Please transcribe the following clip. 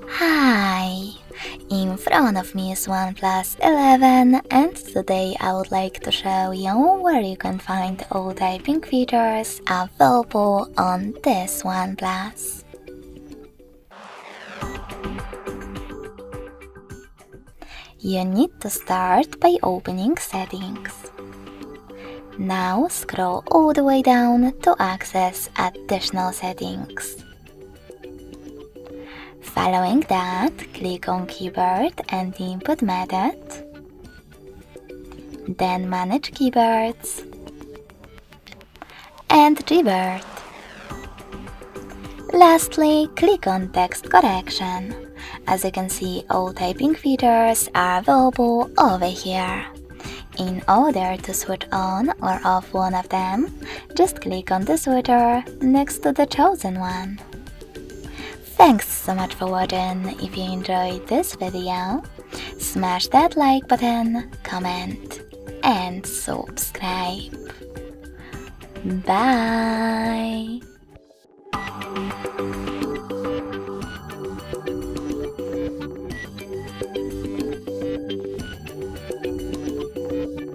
Hi! In front of me is OnePlus 11 and today I would like to show you where you can find all typing features available on this OnePlus. You need to start by opening Settings. Now scroll all the way down to access additional settings. Following that, click on Keyboard and Input Method, then Manage Keyboards, and Revert. Lastly, click on Text Correction. As you can see, all typing features are available over here. In order to switch on or off one of them, just click on the switcher next to the chosen one. Thanks so much for watching. If you enjoyed this video, smash that like button, comment, and subscribe. Bye!